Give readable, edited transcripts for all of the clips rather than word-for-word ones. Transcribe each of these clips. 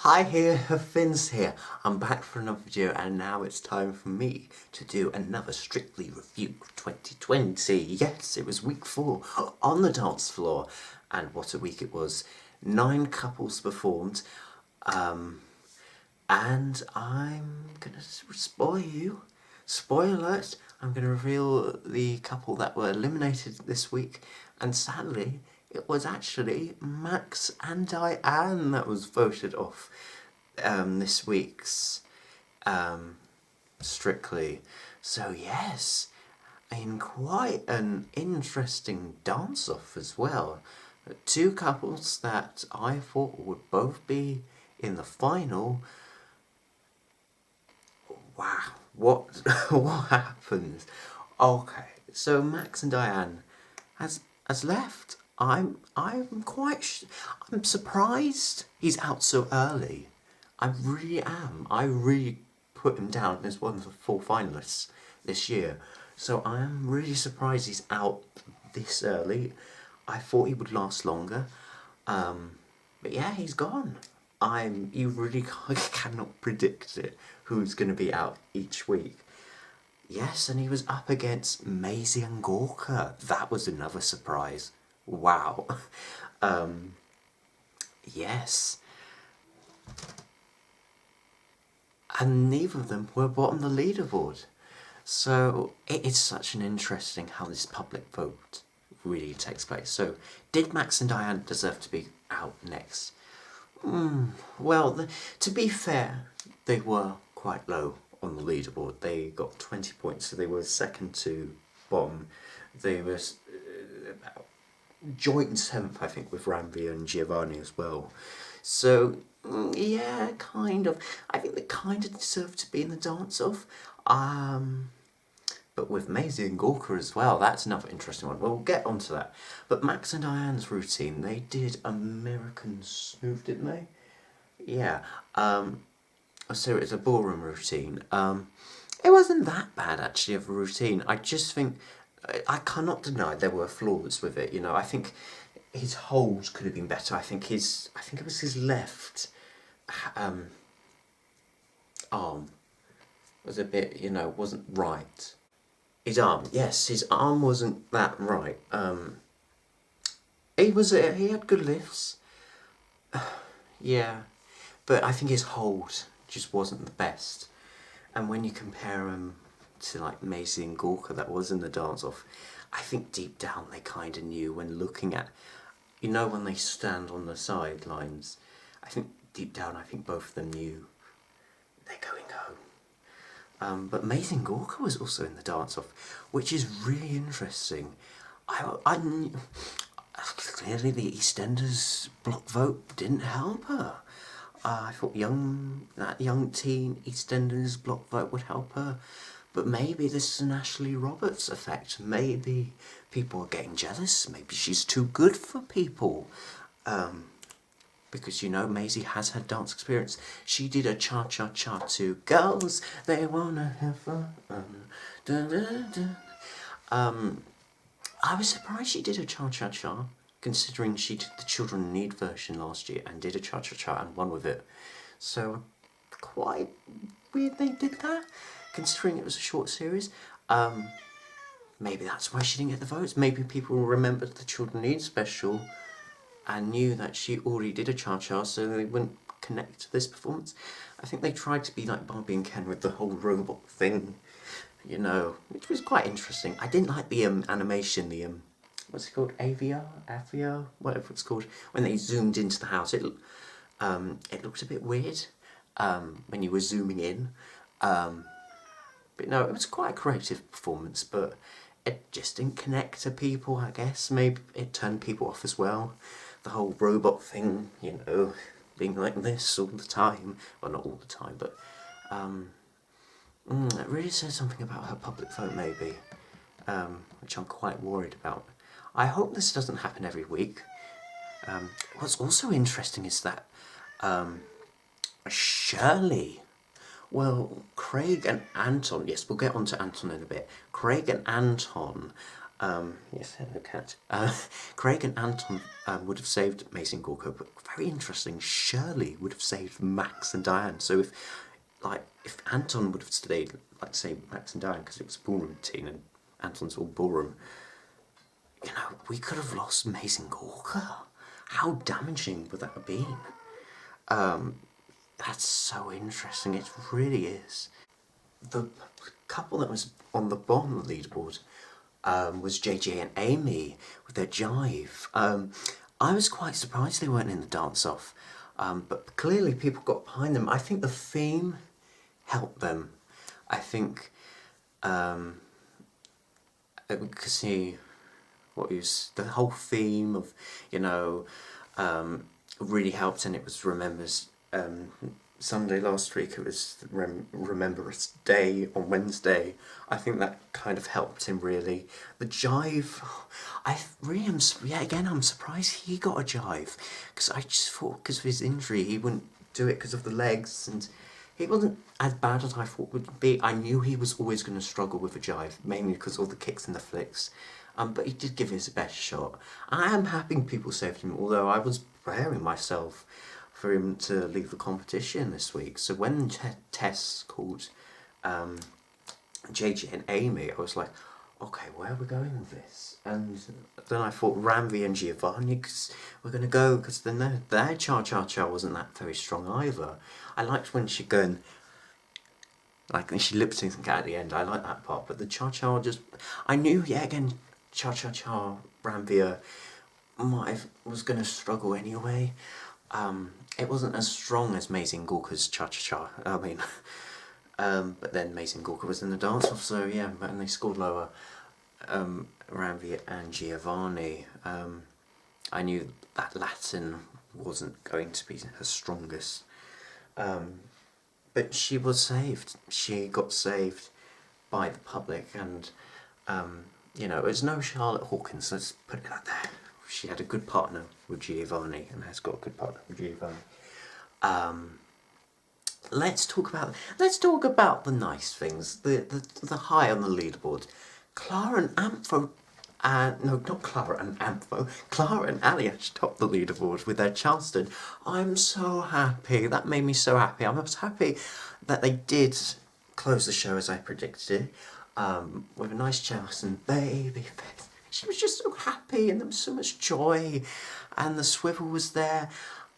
Hi here, Finns here. I'm back for another video and now it's time for me to do another Strictly review of 2020. Yes, it was week 4 on the dance floor and what a week it was. 9 couples performed and I'm gonna spoil you. Spoiler alert, I'm gonna reveal the couple that were eliminated this week and sadly it was actually Max and Diane that was voted off this week's Strictly. So yes, in quite an interesting dance-off as well. 2 couples that I thought would both be in the final. Wow, what what happens? Okay, so Max and Diane has left. I'm surprised he's out so early. I really am. I really put him down as one of the 4 finalists this year. So I am really surprised he's out this early. I thought he would last longer. But yeah, he's gone. You really cannot predict it, who's going to be out each week. Yes, and he was up against Maisie and Gorka. That was another surprise. Wow. Yes. And neither of them were bottom of the leaderboard. So it is such an interesting how this public vote really takes place. So did Max and Diane deserve to be out next? Well, to be fair, they were quite low on the leaderboard. They got 20 points, so they were second to bottom. They were about joint 7th, I think, with Ranvi and Giovanni as well. So, yeah, kind of. I think they kind of deserve to be in the dance-off. But with Maisie and Gorka as well, that's another interesting one. We'll get onto that. But Max and Diane's routine, they did American Smooth, didn't they? Yeah. So it's a ballroom routine. It wasn't that bad actually of a routine. I just think I cannot deny there were flaws with it. You know, I think his holds could have been better. I think it was his left arm was a bit, wasn't right. His arm, yes, his arm wasn't that right. He had good lifts, yeah, but I think his hold just wasn't the best. And when you compare him to like Maisie and Gorka that was in the dance-off, I think deep down they kind of knew when looking at, when they stand on the sidelines, I think deep down I think both of them knew they're going home. But Maisie and Gorka was also in the dance-off, which is really interesting. Clearly the EastEnders block vote didn't help her. I thought that young teen EastEnders block vote would help her. But maybe this is an Ashley Roberts effect. Maybe people are getting jealous. Maybe she's too good for people. Because, Maisie has had dance experience. She did a cha-cha-cha to Girls, They Wanna Have Fun. Da, da, da. I was surprised she did a cha-cha-cha, considering she did the Children in Need version last year and did a cha-cha-cha and won with it. So, quite weird they did that, considering it was a short series. Maybe that's why she didn't get the votes. Maybe people remembered the Children in Need special and knew that she already did a cha-cha, so they wouldn't connect to this performance. I think they tried to be like Barbie and Ken with the whole robot thing, which was quite interesting. I didn't like the animation, what's it called, AVR, whatever it's called, when they zoomed into the house. It looked a bit weird when you were zooming in. But no, it was quite a creative performance, but it just didn't connect to people, I guess. Maybe it turned people off as well. The whole robot thing, being like this all the time. Well, not all the time, but it really says something about her public vote, maybe, which I'm quite worried about. I hope this doesn't happen every week. What's also interesting is that Shirley, well, Craig and Anton, yes, we'll get on to Anton in a bit. Craig and Anton Yes, hello, cat. Craig and Anton would have saved Mason Gorka, but very interesting, Shirley would have saved Max and Diane. So if Anton would have stayed, like say Max and Diane, because it was a ballroom team and Anton's all ballroom, we could have lost Mason Gorka. How damaging would that have been? That's so interesting. It really is. The couple that was on the bottom of the leaderboard was JJ and Amy with their jive. I was quite surprised they weren't in the dance-off, but clearly people got behind them. I think the theme helped them. I think because the whole theme of really helped, and it was Remembrance Sunday last week. It was Remembrance Day on Wednesday. I think that kind of helped him really. The jive, I really am. Yeah, again, I'm surprised he got a jive, because I just thought because of his injury he wouldn't do it because of the legs, and he wasn't as bad as I thought would be. I knew he was always going to struggle with a jive, mainly because of all the kicks and the flicks. But he did give his best shot. I am happy people saved him, although I was preparing myself for him to leave the competition this week. So when Tess called JJ and Amy, I was like, okay, where are we going with this? And then I thought Ramvi and Giovanni, because we're going to go, because then their cha-cha-cha wasn't that very strong either. I liked when she'd go and, like, she lip-synced at the end. I like that part, but the cha-cha just, I knew, yeah, again, cha-cha-cha, Ramvia was going to struggle anyway. It wasn't as strong as Mazing Gorka's cha-cha-cha, I mean, but then Mazing Gorka was in the dance-off, so yeah, and they scored lower. Ramvia and Giovanni, I knew that Latin wasn't going to be her strongest, but she was saved. She got saved by the public, and it was no Charlotte Hawkins, let's put it like that. She had a good partner with Giovanni, and has got a good partner with Giovanni. Let's talk about the nice things, the high on the leaderboard. Clara and Ampho, no, not Clara and Ampho, Clara and Aliash topped the leaderboard with their Charleston. I'm so happy. That made me so happy. I was happy that they did close the show as I predicted, with a nice Charleston baby face. She was just so happy, and there was so much joy, and the swivel was there.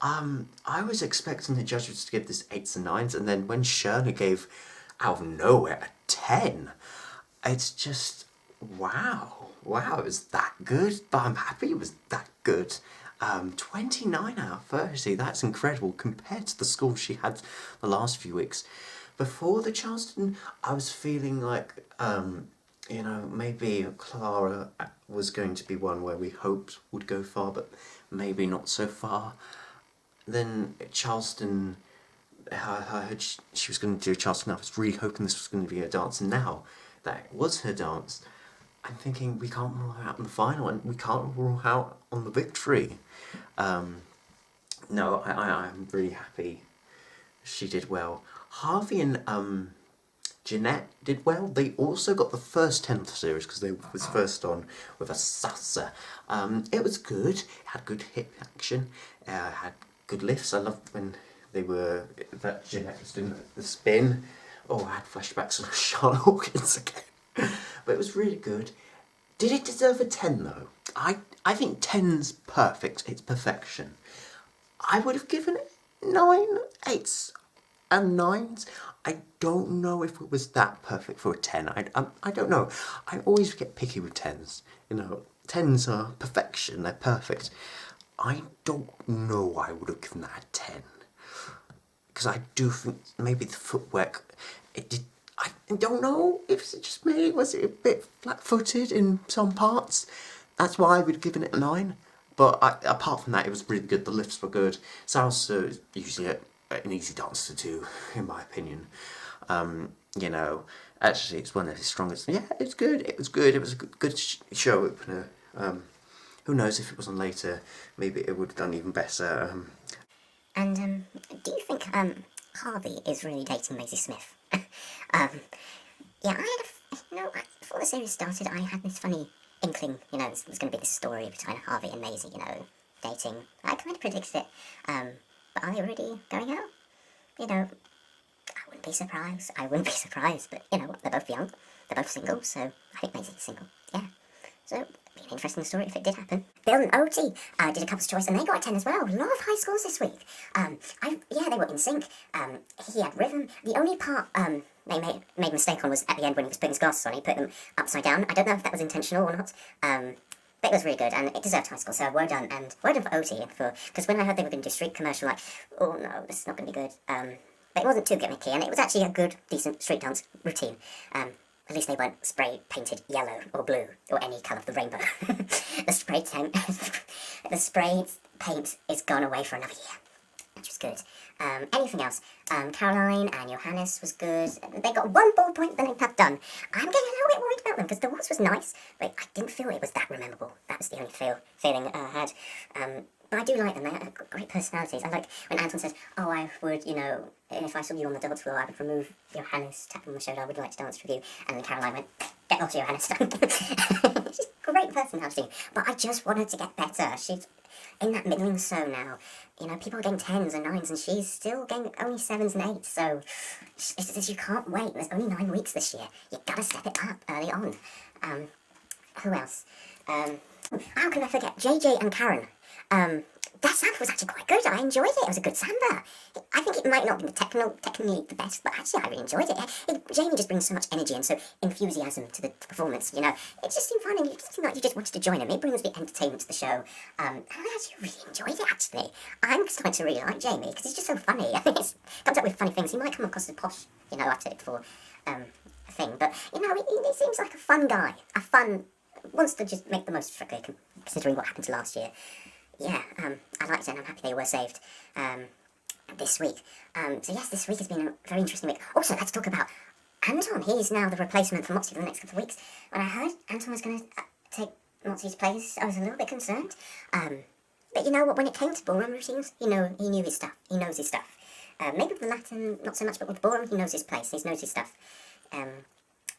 I was expecting the judges to give this 8s and 9s, and then when Shirley gave, out of nowhere, a 10, it's just, wow, it was that good, but I'm happy it was that good. 29 out of 30, that's incredible compared to the score she had the last few weeks. Before the Charleston, I was feeling like, maybe Clara was going to be one where we hoped would go far, but maybe not so far. Then Charleston, I heard she was going to do Charleston. I was really hoping this was going to be her dance. And now that it was her dance, I'm thinking we can't rule her out in the final, and we can't rule her out on the victory. No, I'm really happy she did well. Harvey and Jeanette did well. They also got the first 10th series because they was first on with a salsa. It was good. It had good hip action. Had good lifts. I loved when that Jeanette was doing the spin. Oh, I had flashbacks of Charlotte Hawkins again. But it was really good. Did it deserve a 10 though? I think 10's perfect. It's perfection. I would have given it 9, 8s and 9s. I don't know if it was that perfect for a 10. I don't know. I always get picky with 10s. 10s are perfection. They're perfect. I don't know I would have given that a 10. Because I do think maybe the footwork, it did. I don't know if it just me. Was it a bit flat-footed in some parts? That's why I would have given it a 9. But apart from that, it was really good. The lifts were good. Salsa is usually an easy dance to do, in my opinion. Actually, it's one of his strongest. Yeah, it's good. It was good. It was a good show opener. Who knows if it was on later? Maybe it would have done even better. And do you think Harvey is really dating Maisie Smith? Yeah, before the series started, I had this funny inkling, you know, there's going to be this story between Harvey and Maisie, you know, dating. I kind of predicted it. But are they already going out? You know, I wouldn't be surprised. I wouldn't be surprised, but you know what? They're both young. They're both single, so I think Maisie's single. Yeah. So, it'd be an interesting story if it did happen. Bill and Oti did a couple's choice, and they got a 10 as well. A lot of high scores this week. Yeah, they were in sync. He had rhythm. The only part they made a mistake on was at the end when he was putting his glasses on. He put them upside down. I don't know if that was intentional or not. But it was really good, and it deserved high score, so well done. And well done for Oti, because when I heard they were going to do street commercial, like, oh no, this is not going to be good. But it wasn't too gimmicky, and it was actually a good, decent street dance routine. At least they weren't spray painted yellow or blue or any colour of the rainbow. The spray paint is gone away for another year, which was good. Anything else? Caroline and Johannes was good. They got 1 ballpoint, then they're done. I'm getting a little bit worried about them because the waltz was nice, but I didn't feel it was that memorable. That was the only feeling I had. But I do like them. They have great personalities. I like when Anton says, "Oh, I would, you know, if I saw you on the dance floor, I would remove Johannes, tap him on the shoulder. I would like to dance with you." And then Caroline went, "Get lost, Johannes." She's a great personality, but I just want her to get better. She's in that middling so now. You know, people are getting 10s and 9s, and she's still getting only 7s and 8s. So you can't wait. There's only 9 weeks this year. You gotta step it up early on. Who else? How can I forget? JJ and Karen. That samba was actually quite good. I enjoyed it. It was a good samba. I think it might not be technically the best, but actually I really enjoyed it. Jamie just brings so much energy and so enthusiasm to the performance, you know. It just seemed fun, and you just seemed like you just wanted to join him. It brings the entertainment to the show. And I actually really enjoyed it, actually. I'm starting to really like Jamie, because he's just so funny. I think he comes up with funny things. He might come across as posh, you know, I've said it before, thing. But, you know, he seems like a fun guy. Wants to just make the most of it, considering what happened last year. Yeah, I liked it, and I'm happy they were saved this week. So yes, this week has been a very interesting week. Also, let's talk about Anton. He's now the replacement for Moxie for the next couple of weeks. When I heard Anton was going to take Moxie's place, I was a little bit concerned. But you know what, when it came to ballroom routines, he knew his stuff. He knows his stuff. Maybe with the Latin, not so much, but with ballroom, he knows his place. He knows his stuff.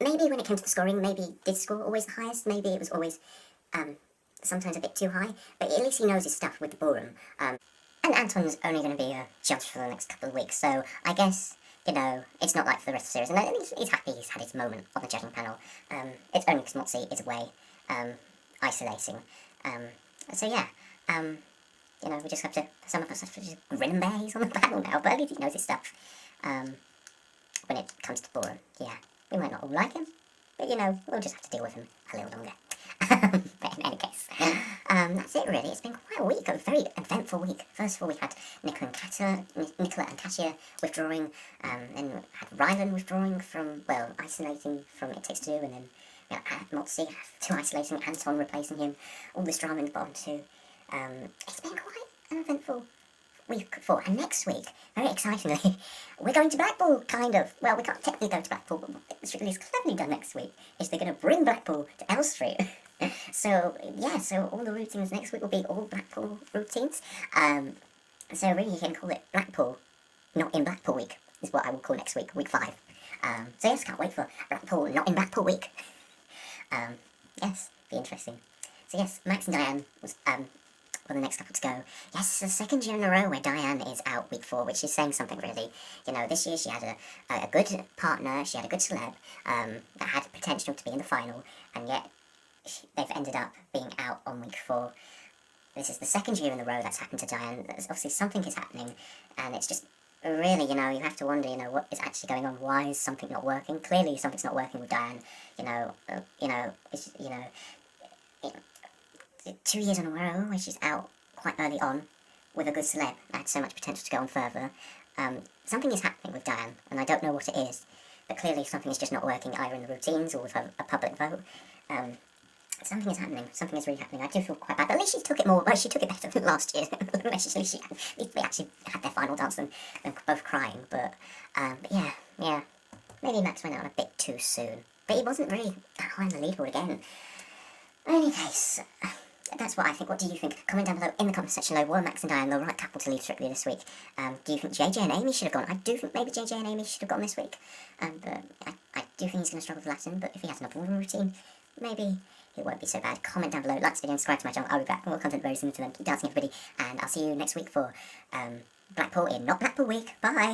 Maybe when it came to the scoring, maybe he did score always the highest. Maybe it was always sometimes a bit too high. But at least he knows his stuff with the ballroom. And Anton's only going to be a judge for the next couple of weeks. So I guess, you know, it's not like for the rest of the series. And at least he's happy he's had his moment on the judging panel. It's only because Moxie is away, isolating. So yeah, you know, we just have to, some of us have to just grin and bear he's on the panel now. But at least he knows his stuff. When it comes to ballroom, yeah. We might not all like him, but you know, we'll just have to deal with him a little longer. But in any case, that's it really. It's been quite a week, a very eventful week. First of all, we had Nicola and Katia withdrawing, then we had Rylan withdrawing from, well, isolating from It Takes Two, and then we had Moxie to isolating, Anton replacing him, all this drama in the bottom two. It's been quite an eventful week 4, and next week, very excitingly, we're going to Blackpool, kind of. Well, we can't technically go to Blackpool, but what's really cleverly done next week is they're going to bring Blackpool to L Street. So, yeah, so all the routines next week will be all Blackpool routines. So really you can call it Blackpool, not in Blackpool week, is what I will call next week, week 5. So yes, can't wait for Blackpool, not in Blackpool week. Yes, be interesting. So yes, Max and Diane was, well, the next couple to go. Yes, it's the second year in a row where Diane is out week 4, which is saying something really. You know, this year she had a good partner, she had a good celeb, that had potential to be in the final, and yet they've ended up being out on week 4. This is the second year in a row that's happened to Diane. Obviously something is happening, and it's just really, you know, you have to wonder, you know, what is actually going on. Why is something not working? Clearly something's not working with Diane. It's, 2 years in a row where she's out quite early on with a good celeb that had so much potential to go on further. Something is happening with Diane, and I don't know what it is, but clearly something is just not working either in the routines or with a public vote. Something is happening. Something is really happening. I do feel quite bad, but at least she took it more. Well, she took it better than last year. At least they actually had their final dance and both crying. But yeah. Maybe Max went out a bit too soon, but he wasn't really that high on the leaderboard again. In any case, that's what I think. What do you think? Comment down below in the comment section below. Were Max and Diane the right couple to leave Strictly this week? Do you think JJ and Amy should have gone? I do think maybe JJ and Amy should have gone this week. But I do think he's going to struggle with Latin. But if he has an ballroom routine, maybe it won't be so bad. Comment down below, like this video, and subscribe to my channel. I'll be back with more content very soon. Until then, keep dancing, everybody, and I'll see you next week for Blackpool in Not Blackpool Week. Bye!